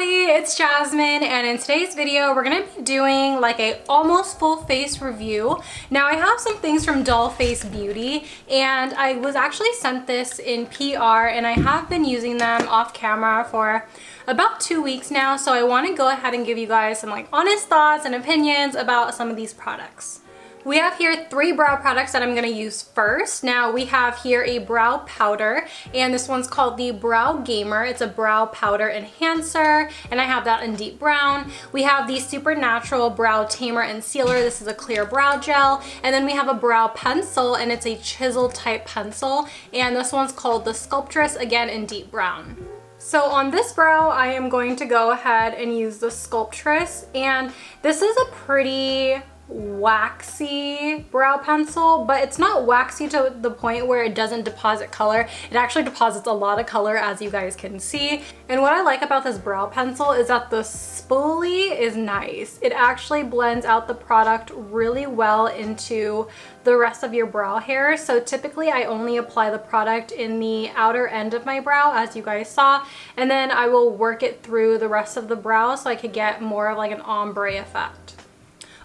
everybody, it's Jasmine, and in today's video we're gonna be doing like a almost full face review. Now I have some things from Doll Face Beauty, and I was actually sent this in PR, and I have been using them off camera for about 2 weeks now, so I want to go ahead and give you guys some like honest thoughts and opinions about some of these products. We have here 3 brow products that I'm going to use first. Now we have here a brow powder, and this one's called the Brow Gamer. It's a brow powder enhancer, and I have that in deep brown. We have the Supernatural Brow Tamer and Sealer. This is a clear brow gel. And then we have a brow pencil, and it's a chisel type pencil, and this one's called the Sculptress, again in deep brown. So on this brow, I am going to go ahead and use the Sculptress, and this is a pretty waxy brow pencil, but it's not waxy to the point where it doesn't deposit color. It actually deposits a lot of color, as you guys can see. And what I like about this brow pencil is that the spoolie is nice. It actually blends out the product really well into the rest of your brow hair. So typically I only apply the product in the outer end of my brow, as you guys saw, and then I will work it through the rest of the brow so I could get more of like an ombre effect.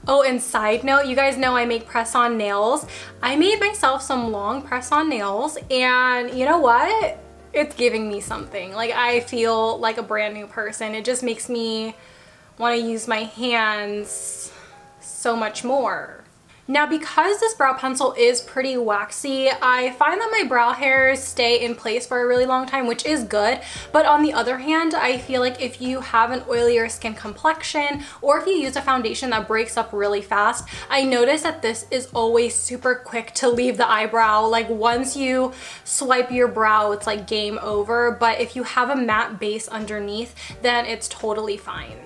Oh, and side note, you guys know I make press-on nails. I made myself some long press-on nails, and you know what? It's giving me something. Like, I feel like a brand new person. It just makes me want to use my hands so much more. Now, because this brow pencil is pretty waxy, I find that my brow hairs stay in place for a really long time, which is good. But on the other hand, I feel like if you have an oilier skin complexion, or if you use a foundation that breaks up really fast, I notice that this is always super quick to leave the eyebrow. Like, once you swipe your brow, it's like game over. But if you have a matte base underneath, then it's totally fine.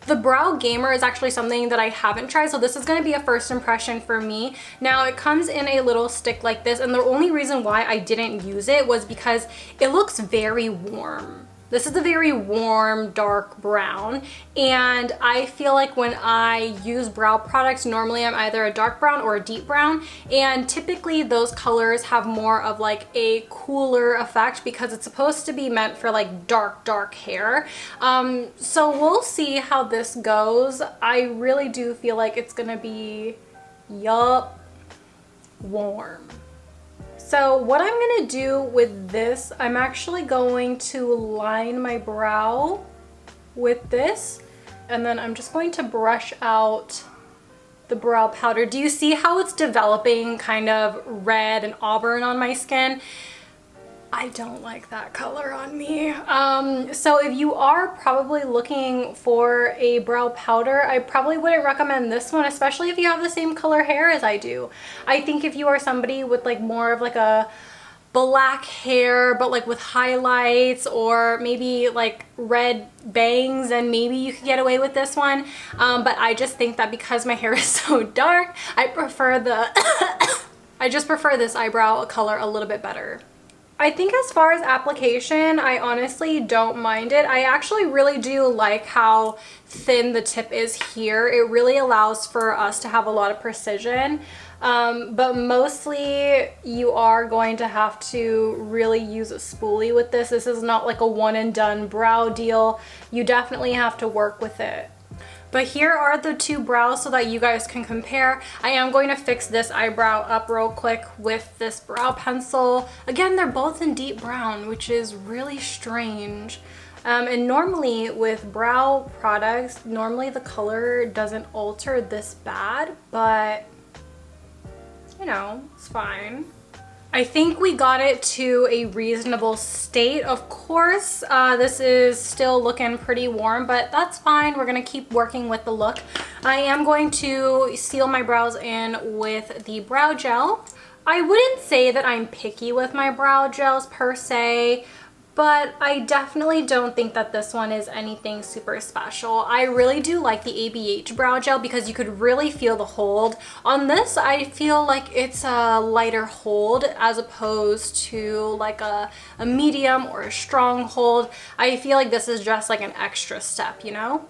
The Brow Gamer is actually something that I haven't tried, so this is going to be a first impression for me. Now, it comes in a little stick like this, and the only reason why I didn't use it was because it looks very warm. This is a very warm, dark brown, and I feel like when I use brow products, normally I'm either a dark brown or a deep brown, and typically those colors have more of like a cooler effect because it's supposed to be meant for like dark hair. So we'll see how this goes. I really do feel like it's gonna be, warm. So what I'm gonna do with this, I'm actually going to line my brow with this, and then I'm just going to brush out the brow powder. Do you see how it's developing kind of red and auburn on my skin? I don't like that color on me. So if you are probably looking for a brow powder, I probably wouldn't recommend this one, especially if you have the same color hair as I do. I think if you are somebody with like more of like a black hair, but like with highlights or maybe like red bangs, and maybe you could get away with this one. But I just think that because my hair is so dark, I prefer the I just prefer this eyebrow color a little bit better. I think as far as application, I honestly don't mind it. I actually really do like how thin the tip is here. It really allows for us to have a lot of precision. But mostly you are going to have to really use a spoolie with this. This is not like a one and done brow deal. You definitely have to work with it. But here are the 2 brows so that you guys can compare. I am going to fix this eyebrow up real quick with this brow pencil. Again, they're both in deep brown, which is really strange. And normally with brow products, normally the color doesn't alter this bad, but you know, it's fine. I think we got it to a reasonable state. Of course, this is still looking pretty warm, but that's fine. We're gonna keep working with the look. I am going to seal my brows in with the brow gel. I wouldn't say that I'm picky with my brow gels per se, but I definitely don't think that this one is anything super special. I really do like the ABH brow gel because you could really feel the hold. On this, I feel like it's a lighter hold as opposed to like a medium or a strong hold. I feel like this is just like an extra step, you know?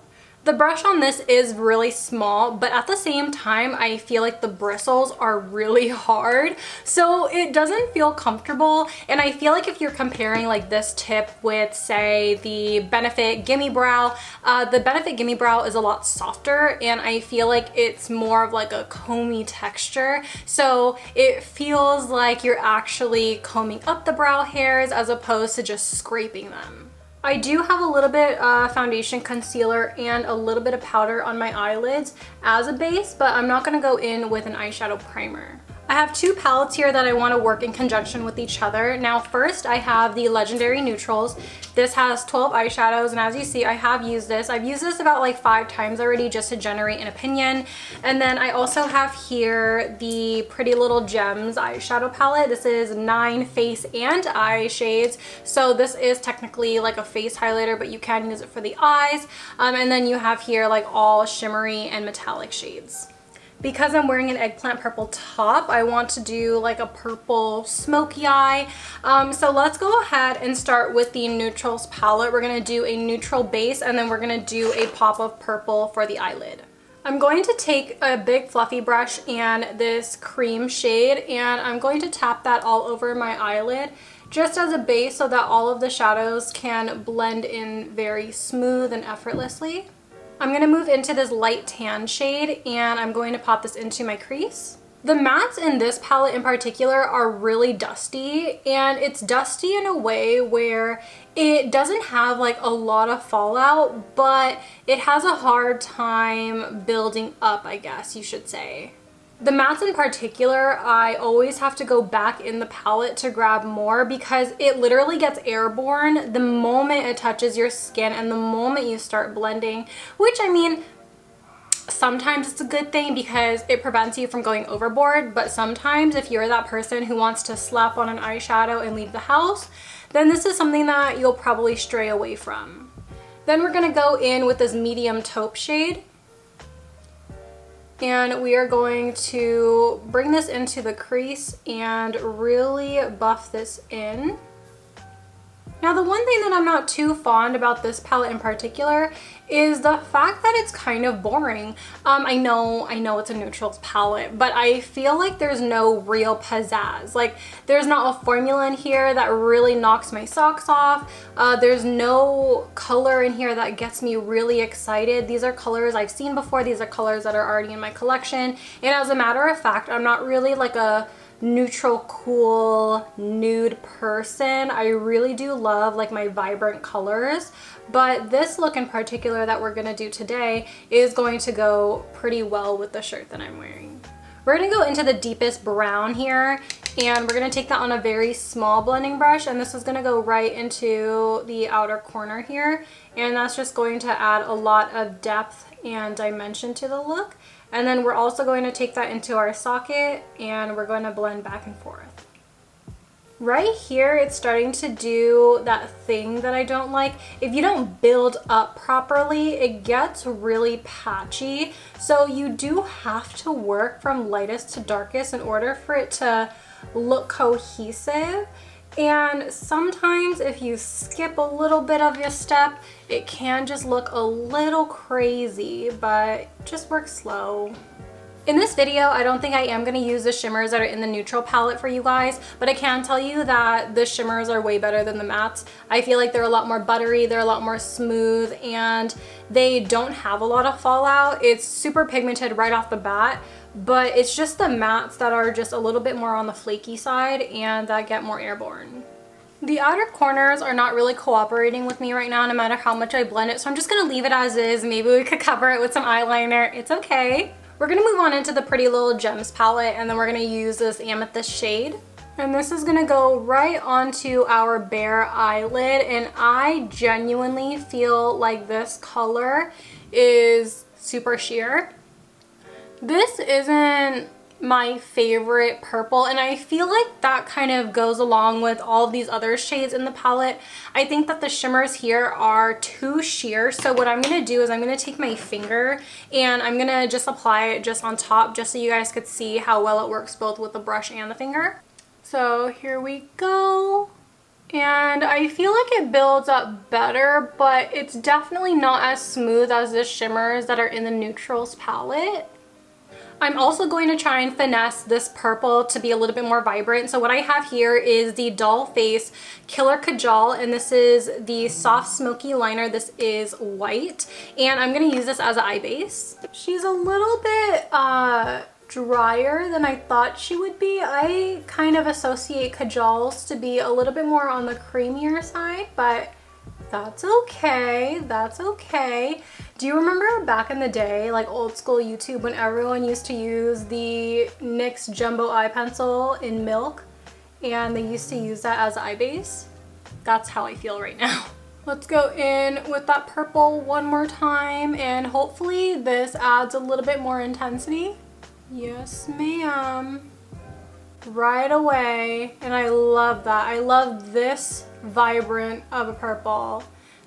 The brush on this is really small, but at the same time, I feel like the bristles are really hard, so it doesn't feel comfortable. And I feel like if you're comparing like this tip with, say, the Benefit Gimme Brow, the Benefit Gimme Brow is a lot softer, and I feel like it's more of like a comby texture. So it feels like you're actually combing up the brow hairs as opposed to just scraping them. I do have a little bit of foundation, concealer, and a little bit of powder on my eyelids as a base, but I'm not going to go in with an eyeshadow primer. I have two palettes here that I want to work in conjunction with each other. Now first I have the Legendary Neutrals. This has 12 eyeshadows, and as you see, I have used this. I've used this about like 5 times already just to generate an opinion. And then I also have here the Pretty Little Gems eyeshadow palette. This is 9 face and eye shades. So this is technically like a face highlighter, but you can use it for the eyes. And then you have here like all shimmery and metallic shades. Because I'm wearing an eggplant purple top, I want to do like a purple smoky eye. So let's go ahead and start with the neutrals palette. We're going to do a neutral base, and then we're going to do a pop of purple for the eyelid. I'm going to take a big fluffy brush and this cream shade, and I'm going to tap that all over my eyelid just as a base so that all of the shadows can blend in very smooth and effortlessly. I'm going to move into this light tan shade, and I'm going to pop this into my crease. The mattes in this palette in particular are really dusty, and it's dusty in a way where it doesn't have like a lot of fallout, but it has a hard time building up, I guess you should say. The mattes in particular, I always have to go back in the palette to grab more because it literally gets airborne the moment it touches your skin and the moment you start blending, which, I mean, sometimes it's a good thing because it prevents you from going overboard, but sometimes if you're that person who wants to slap on an eyeshadow and leave the house, then this is something that you'll probably stray away from. Then we're going to go in with this medium taupe shade. And we are going to bring this into the crease and really buff this in. Now, the one thing that I'm not too fond about this palette in particular is the fact that it's kind of boring. I know it's a neutrals palette, but I feel like there's no real pizzazz. Like, there's not a formula in here that really knocks my socks off. There's no color in here that gets me really excited. These are colors I've seen before. These are colors that are already in my collection. And as a matter of fact, I'm not really like a neutral cool nude person. I really do love like my vibrant colors, but this look in particular that we're gonna do today is going to go pretty well with the shirt that I'm wearing. We're gonna go into the deepest brown here, and we're gonna take that on a very small blending brush, and this is gonna go right into the outer corner here, and that's just going to add a lot of depth and dimension to the look. And then we're also going to take that into our socket, and we're going to blend back and forth. Right here, it's starting to do that thing that I don't like. If you don't build up properly, it gets really patchy. So you do have to work from lightest to darkest in order for it to look cohesive. And sometimes if you skip a little bit of your step, it can just look a little crazy, but just work slow. In this video, I don't think I am going to use the shimmers that are in the neutral palette for you guys, but I can tell you that the shimmers are way better than the mattes. I feel like they're a lot more buttery, they're a lot more smooth, and they don't have a lot of fallout. It's super pigmented right off the bat, but it's just the mattes that are just a little bit more on the flaky side and that get more airborne. The outer corners are not really cooperating with me right now, no matter how much I blend it, so I'm just going to leave it as is. Maybe we could cover it with some eyeliner. It's okay. We're going to move on into the Pretty Little Gems palette, and then we're going to use this amethyst shade. And this is going to go right onto our bare eyelid, and I genuinely feel like this color is super sheer. This isn't my favorite purple, and I feel like that kind of goes along with all of these other shades in the palette. I think that the shimmers here are too sheer, so what I'm going to do is I'm going to take my finger and I'm going to just apply it just on top, just so you guys could see how well it works both with the brush and the finger. So here we go. And I feel like it builds up better, but it's definitely not as smooth as the shimmers that are in the neutrals palette. I'm also going to try and finesse this purple to be a little bit more vibrant. So what I have here is the Doll Face Killer Kajal, and this is the Soft Smoky Liner. This is white, and I'm going to use this as an eye base. She's a little bit drier than I thought she would be. I kind of associate Kajals to be a little bit more on the creamier side, but that's okay. That's okay. Do you remember back in the day, like old school YouTube, when everyone used to use the NYX Jumbo Eye Pencil in milk and they used to use that as eye base? That's how I feel right now. Let's go in with that purple one more time, and hopefully this adds a little bit more intensity. Yes, ma'am. Right away. And I love that. I love this vibrant of a purple.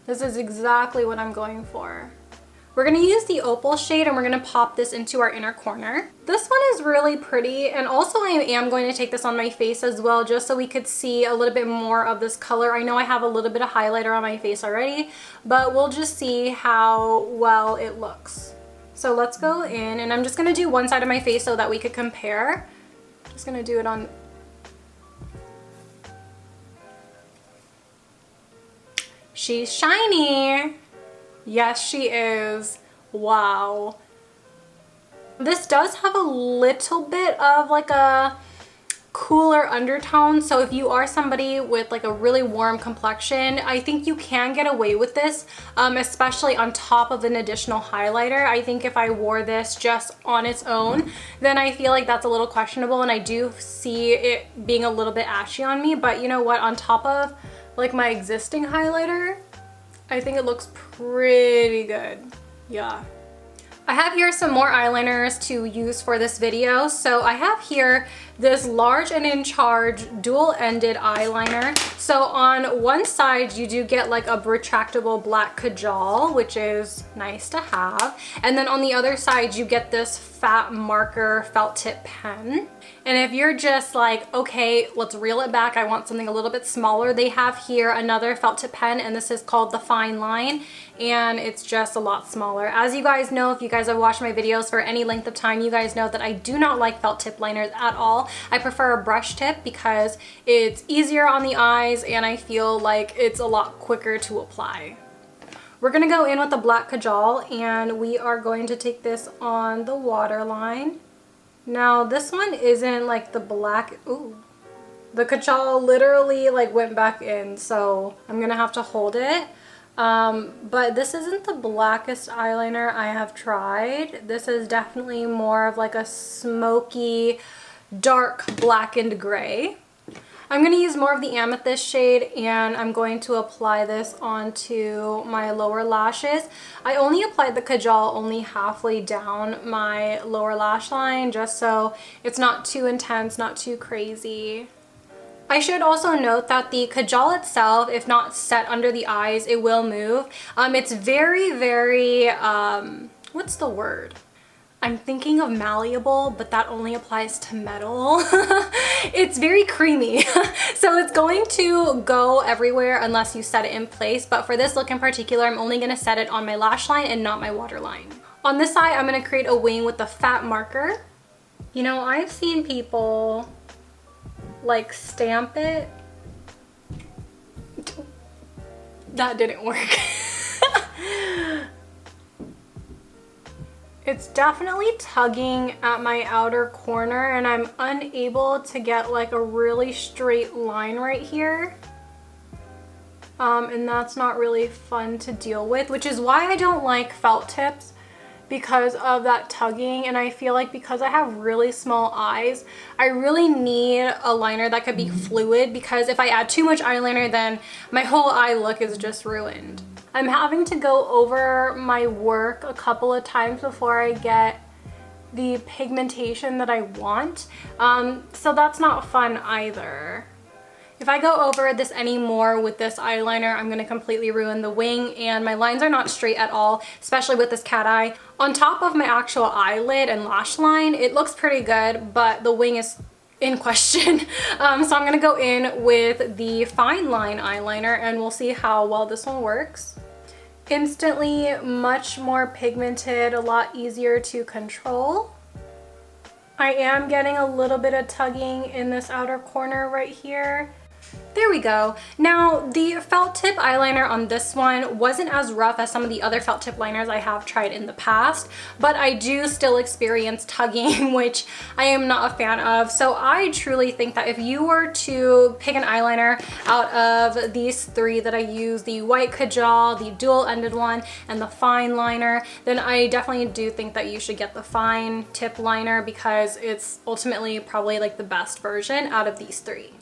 This is exactly what I'm going for. We're going to use the opal shade and we're going to pop this into our inner corner. This one is really pretty, and also I am going to take this on my face as well, just so we could see a little bit more of this color. I know I have a little bit of highlighter on my face already, but we'll just see how well it looks. So let's go in, and I'm just going to do one side of my face so that we could compare. Just going to do it on. She's shiny. Yes, she is. Wow. This does have a little bit of like a cooler undertone, so if you are somebody with like a really warm complexion, I think you can get away with this, especially on top of an additional highlighter. I think if I wore this just on its own, then I feel like that's a little questionable, and I do see it being a little bit ashy on me. But you know what, on top of like my existing highlighter, I think it looks pretty good. Yeah. I have here some more eyeliners to use for this video. So I have here this Large and in Charge dual-ended eyeliner. So on one side you do get like a retractable black Kajal, which is nice to have. And then on the other side you get this fat marker felt tip pen. And if you're just like, okay, let's reel it back, I want something a little bit smaller, they have here another felt tip pen, and this is called the Fine Line, and it's just a lot smaller. As you guys know, if you guys have watched my videos for any length of time, you guys know that I do not like felt tip liners at all. I prefer a brush tip because it's easier on the eyes and I feel like it's a lot quicker to apply. We're gonna go in with the black Kajal, and we are going to take this on the waterline. Now this one isn't like the black, ooh, the Kajal literally like went back in, so I'm gonna have to hold it. But this isn't the blackest eyeliner I have tried. This is definitely more of like a smoky, dark blackened gray. I'm going to use more of the amethyst shade, and I'm going to apply this onto my lower lashes. I only applied the Kajal only halfway down my lower lash line, just so it's not too intense, not too crazy. I should also note that the Kajal itself, if not set under the eyes, it will move. It's very, very, what's the word? I'm thinking of malleable, but that only applies to metal. It's very creamy. So it's going to go everywhere unless you set it in place. But for this look in particular, I'm only gonna set it on my lash line and not my waterline. On this side, I'm gonna create a wing with the fat marker. You know, I've seen people like stamp it. That didn't work. It's definitely tugging at my outer corner, and I'm unable to get like a really straight line right here. And that's not really fun to deal with, which is why I don't like felt tips, because of that tugging. And I feel like because I have really small eyes, I really need a liner that could be fluid, because if I add too much eyeliner, then my whole eye look is just ruined. I'm having to go over my work a couple of times before I get the pigmentation that I want. So that's not fun either. If I go over this anymore with this eyeliner, I'm gonna completely ruin the wing, and my lines are not straight at all, especially with this cat eye. On top of my actual eyelid and lash line, it looks pretty good, but the wing is in question. So I'm gonna go in with the fine line eyeliner and we'll see how well this one works. Instantly much more pigmented, a lot easier to control. I am getting a little bit of tugging in this outer corner right here. There we go. Now the felt tip eyeliner on this one wasn't as rough as some of the other felt tip liners I have tried in the past, but I do still experience tugging, which I am not a fan of. So I truly think that if you were to pick an eyeliner out of these three that I use, the white Kajal, the dual ended one, and the fine liner, then I definitely do think that you should get the fine tip liner because it's ultimately probably like the best version out of these three.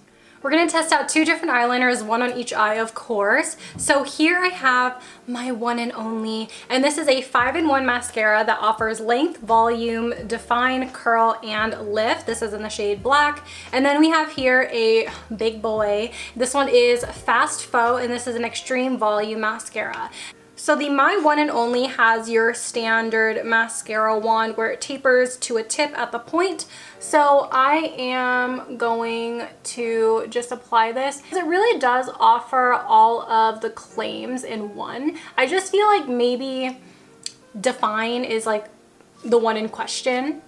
We're gonna test out two different eyeliners, one on each eye, of course. So here I have my one and only, and this is a 5-in-1 mascara that offers length, volume, define, curl, and lift. This is in the shade black. And then we have here a big boy. This one is Fast Faux, and this is an extreme volume mascara. So the My One and Only has your standard mascara wand where it tapers to a tip at the point. So I am going to just apply this. It really does offer all of the claims in one. I just feel like maybe Define is like the one in question.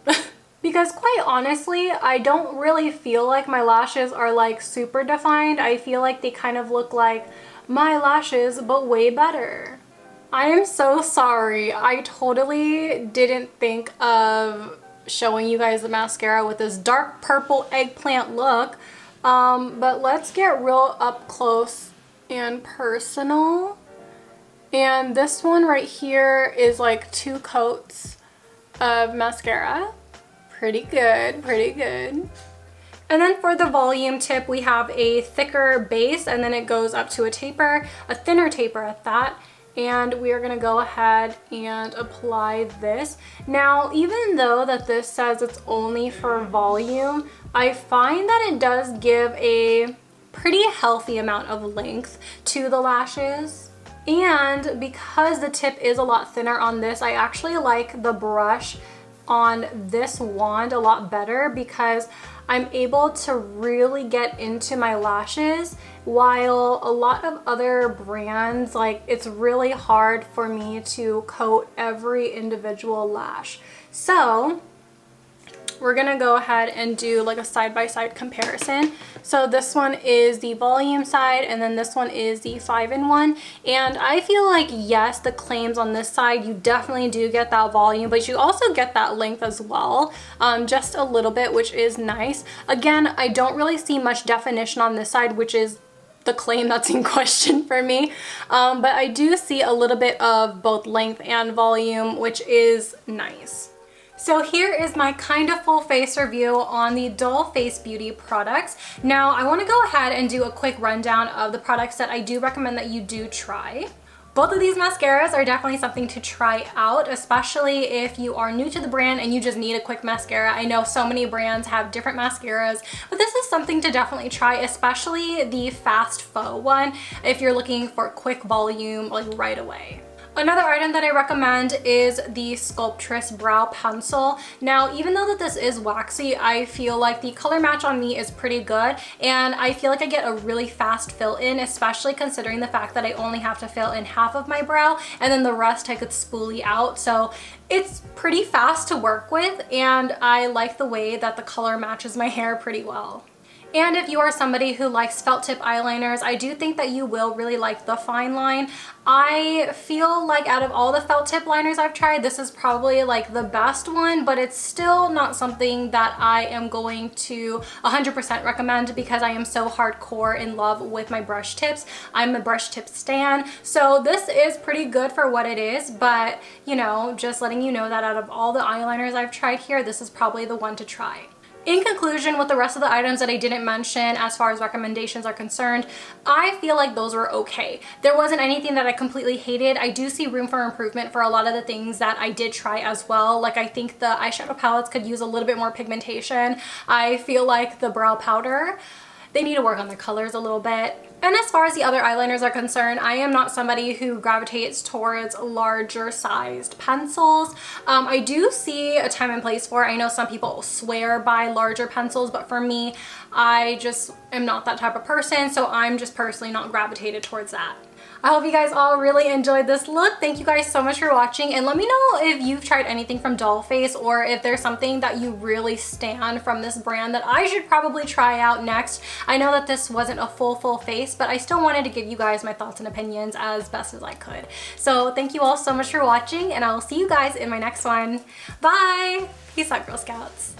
Because quite honestly, I don't really feel like my lashes are like super defined. I feel like they kind of look like my lashes, but way better. I am so sorry. I totally didn't think of showing you guys the mascara with this dark purple eggplant look. But let's get real up close and personal. And this one right here is like 2 coats of mascara. Pretty good, pretty good. And then for the volume tip, we have a thicker base and then it goes up to a taper, a thinner taper at that. And we are gonna go ahead and apply this. Now, even though that this says it's only for volume, I find that it does give a pretty healthy amount of length to the lashes. And because the tip is a lot thinner on this, I actually like the brush on this wand a lot better because I'm able to really get into my lashes, while a lot of other brands, like it's really hard for me to coat every individual lash. So we're gonna go ahead and do like a side-by-side comparison. So this one is the volume side and then this one is the 5-in-1. And I feel like, yes, the claims on this side, you definitely do get that volume, but you also get that length as well, just a little bit, which is nice. Again, I don't really see much definition on this side, which is the claim that's in question for me. But I do see a little bit of both length and volume, which is nice. So here is my kind of full face review on the Doll Face Beauty products. Now I want to go ahead and do a quick rundown of the products that I do recommend that you do try. Both of these mascaras are definitely something to try out, especially if you are new to the brand and you just need a quick mascara. I know so many brands have different mascaras, but this is something to definitely try, especially the Fast Faux one if you're looking for quick volume like right away. Another item that I recommend is the Sculptress Brow Pencil. Now, even though that this is waxy, I feel like the color match on me is pretty good, and I feel like I get a really fast fill in, especially considering the fact that I only have to fill in half of my brow, and then the rest I could spoolie out. So it's pretty fast to work with, and I like the way that the color matches my hair pretty well. And if you are somebody who likes felt tip eyeliners, I do think that you will really like the fine line. I feel like out of all the felt tip liners I've tried, this is probably like the best one, but it's still not something that I am going to 100% recommend because I am so hardcore in love with my brush tips. I'm a brush tip stan, so this is pretty good for what it is, but you know, just letting you know that out of all the eyeliners I've tried here, this is probably the one to try. In conclusion, with the rest of the items that I didn't mention as far as recommendations are concerned, I feel like those were okay. There wasn't anything that I completely hated. I do see room for improvement for a lot of the things that I did try as well. Like I think the eyeshadow palettes could use a little bit more pigmentation. I feel like the brow powder, they need to work on their colors a little bit. And as far as the other eyeliners are concerned, I am not somebody who gravitates towards larger sized pencils. I do see a time and place for it. I know some people swear by larger pencils, but for me, I just am not that type of person, so I'm just personally not gravitated towards that. I hope you guys all really enjoyed this look. Thank you guys so much for watching, and let me know if you've tried anything from Dollface or if there's something that you really stan from this brand that I should probably try out next. I know that this wasn't a full face, but I still wanted to give you guys my thoughts and opinions as best as I could. So thank you all so much for watching, and I will see you guys in my next one. Bye! Peace out, Girl Scouts.